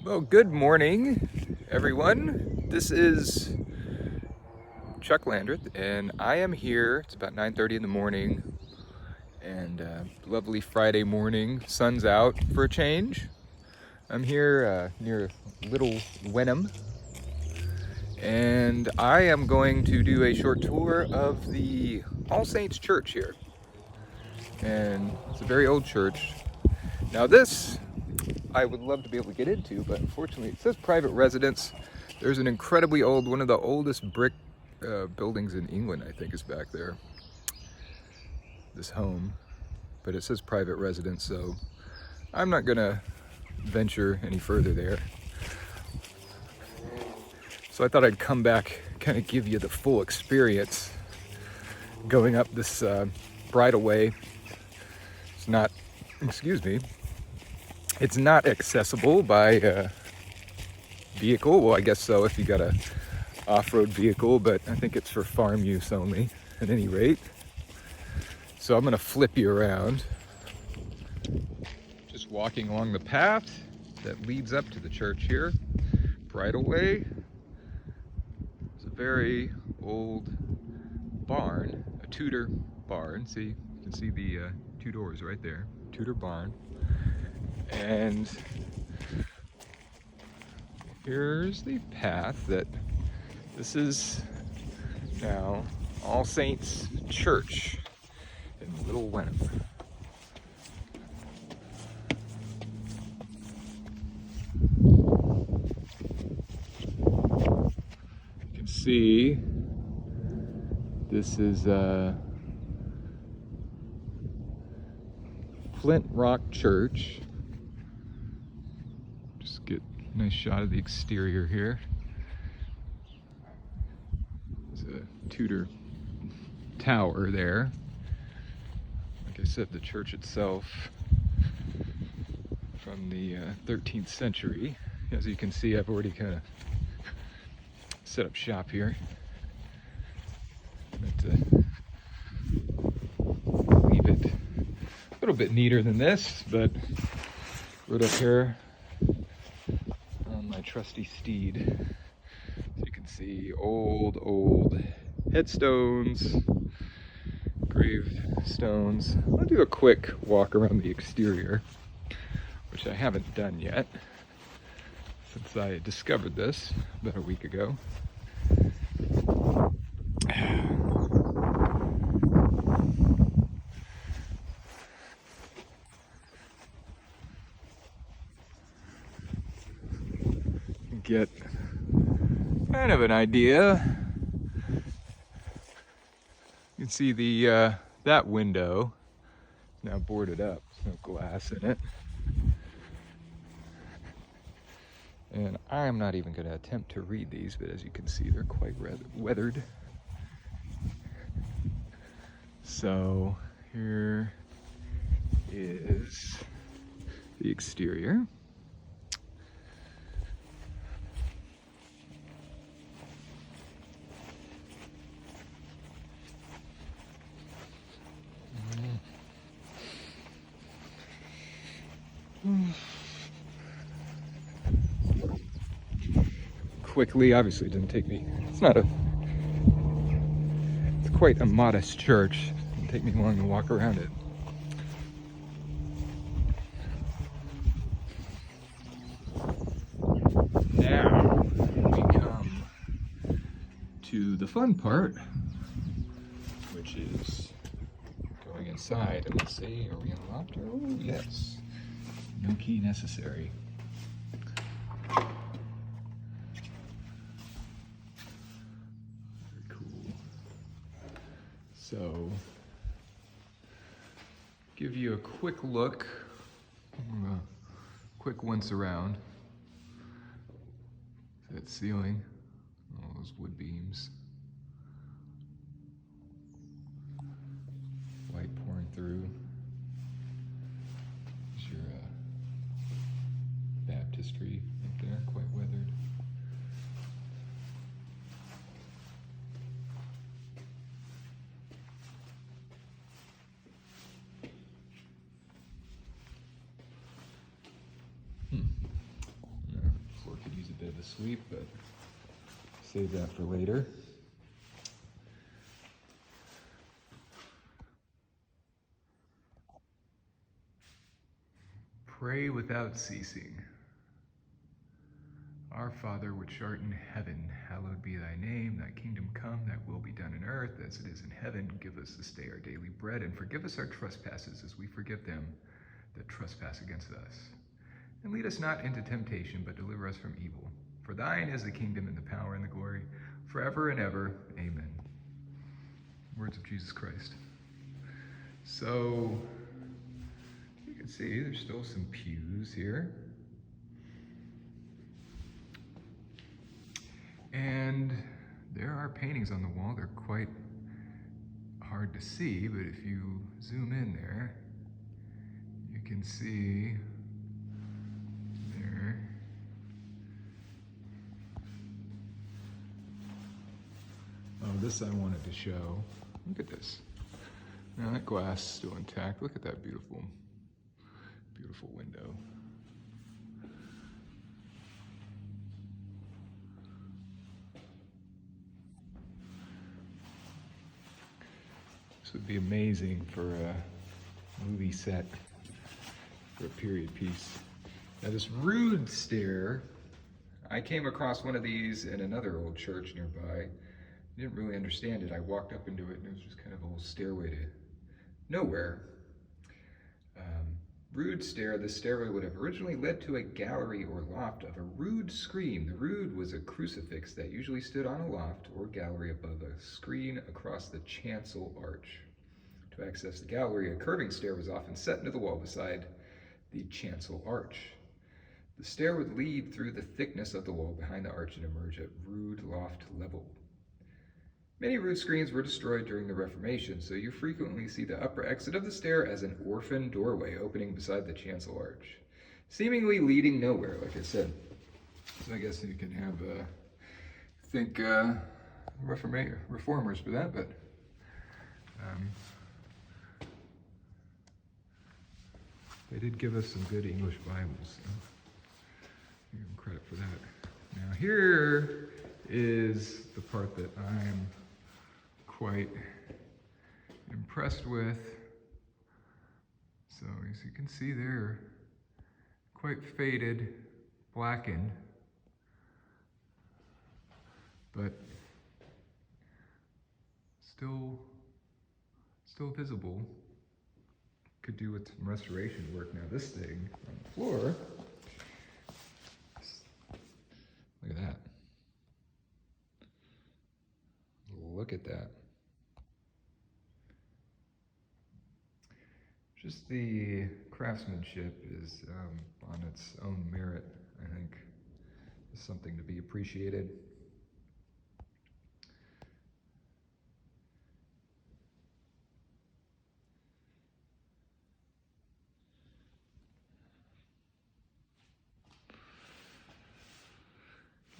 Well, good morning, everyone. This is Chuck Landreth, and I am here. It's about 9:30 in the morning, and lovely Friday morning. Sun's out for a change. I'm here near LittleWenham, and I am going to do a short tour of the All Saints Church here. And it's a very old church. Now this I would love to be able to get into, but unfortunately it says private residence. There's an incredibly old, one of the oldest brick buildings in England, I think, is back there. This home, but it says private residence, so I'm not gonna venture any further there. So I thought I'd come back, kind of give you the full experience going up this bridleway. It's not, excuse me, it's not accessible by vehicle. Well, I guess so if you got a off-road vehicle, but I think it's for farm use only at any rate. So I'm gonna flip you around. Just walking along the path that leads up to the church here. Bridleway. It's a very old barn, a Tudor barn. See, you can see the two doors right there. Tudor barn. And here's the path that this is now All Saints Church in LittleWenham. You can see this is Flint Rock Church. Just get a nice shot of the exterior here. There's a Tudor tower there. Like I said, the church itself from the 13th century. As you can see, I've already kind of set up shop here. But leave it a little bit neater than this, but rode up here on my trusty steed. So you can see old headstones, gravestones. I'll do a quick walk around the exterior, which I haven't done yet since I discovered this about a week ago. Get kind of an idea. You can see the that window is now boarded up. There's no glass in it. And I'm not even going to attempt to read these, but as you can see, they're quite weathered. So here is the exterior. Quickly, obviously it didn't take me, it's quite a modest church. It didn't take me long to walk around it. Now we come to the fun part, which is going inside. And let's see, are we unlocked? Oh yes, no key necessary. So, give you a quick look, quick once around. That ceiling, all those wood beams, light pouring through. There's your baptistry right there, quite weathered. to sweep, but save that for later. Pray without ceasing. Our Father, which art in heaven, hallowed be thy name. Thy kingdom come, thy will be done in earth as it is in heaven. Give us this day our daily bread, and forgive us our trespasses as we forgive them that trespass against us. And lead us not into temptation, but deliver us from evil. For thine is the kingdom and the power and the glory, forever and ever. Amen. Words of Jesus Christ. So, you can see there's still some pews here. And there are paintings on the wall. They're quite hard to see, but if you zoom in there, you can see there. Oh, this I wanted to show. Look at this. Now that glass is still intact. Look at that beautiful, beautiful window. This would be amazing for a movie set, for a period piece. Now this rood stair, I came across one of these in another old church nearby. I didn't really understand it. I walked up into it and it was just kind of a little stairway to nowhere. Rood stair, the stairway would have originally led to a gallery or loft of a rood screen. The rood was a crucifix that usually stood on a loft or gallery above a screen across the chancel arch. To access the gallery, a curving stair was often set into the wall beside the chancel arch. The stair would lead through the thickness of the wall behind the arch and emerge at rood loft level. Many rood screens were destroyed during the Reformation, so you frequently see the upper exit of the stair as an orphan doorway opening beside the chancel arch, seemingly leading nowhere, like I said. So I guess you can have, thank reformers for that, but they did give us some good English Bibles, so give them credit for that. Now here is the part that I'm quite impressed with. So as you can see, they're quite faded, blackened, but still visible. Could do with some restoration work. Now this thing on the floor, look at that. Look at that. Just the craftsmanship is on its own merit, I think, is something to be appreciated.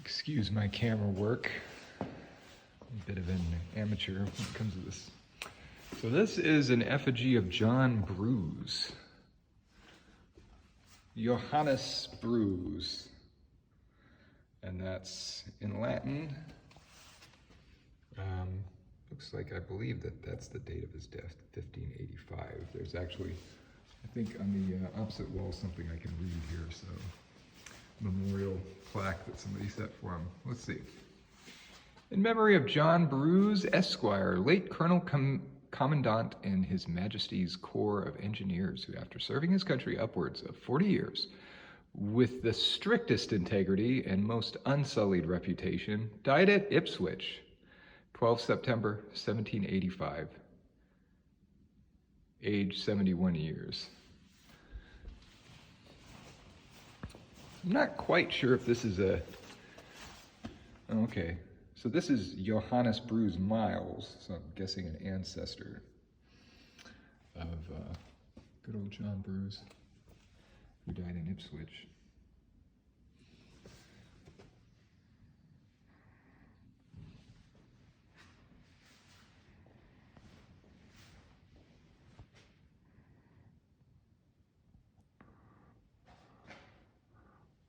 Excuse my camera work. I'm a bit of an amateur when it comes to this. So this is an effigy of John Bruce. Johannes Bruce. And that's in Latin. Looks like, I believe that's the date of his death, 1585. There's actually, I think on the opposite wall, something I can read here, so memorial plaque that somebody set for him. Let's see. In memory of John Bruce, Esquire, late Colonel Commandant in His Majesty's Corps of Engineers, who after serving his country upwards of 40 years, with the strictest integrity and most unsullied reputation, died at Ipswich, 12 September 1785, age 71 years. I'm not quite sure if this is a, okay, so this is Johannes Bruce Miles, so I'm guessing an ancestor of good old John Bruce, who died in Ipswich.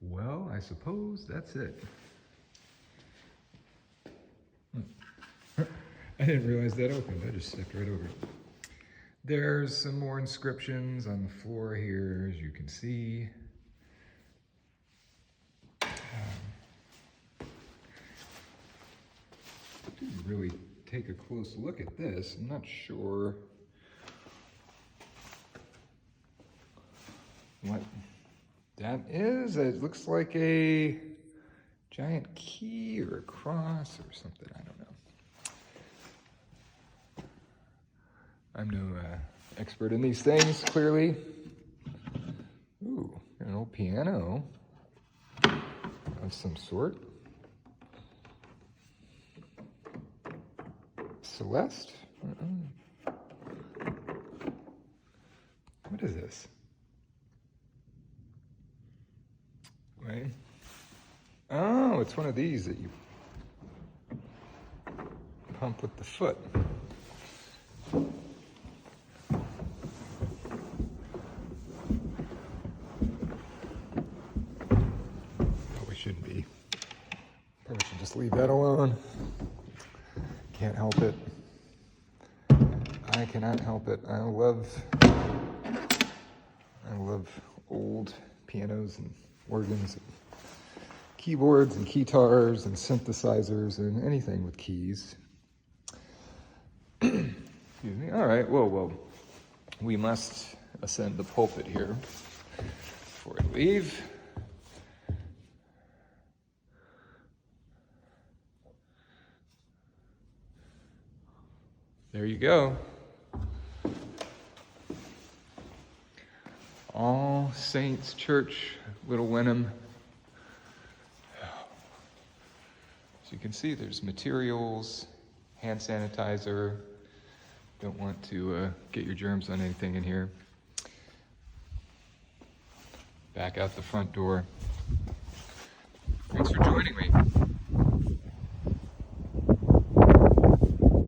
Well, I suppose that's it. I didn't realize that opened. I just stepped right over it. There's some more inscriptions on the floor here, as you can see. Didn't really take a close look at this. I'm not sure what that is. It looks like a giant key or a cross or something. I don't know. I'm no expert in these things, clearly. Ooh, an old piano of some sort. Celeste? What is this? Right? Oh, it's one of these that you pump with the foot. Probably shouldn't be. Probably should just leave that alone. Can't help it. I cannot help it. I love old pianos and organs and keyboards and guitars and synthesizers and anything with keys. Excuse me. All right. Well, we must ascend the pulpit here before I leave. There you go. All Saints Church, LittleWenham. As you can see, there's materials, hand sanitizer. Don't want to get your germs on anything in here. Back out the front door. Thanks for joining me.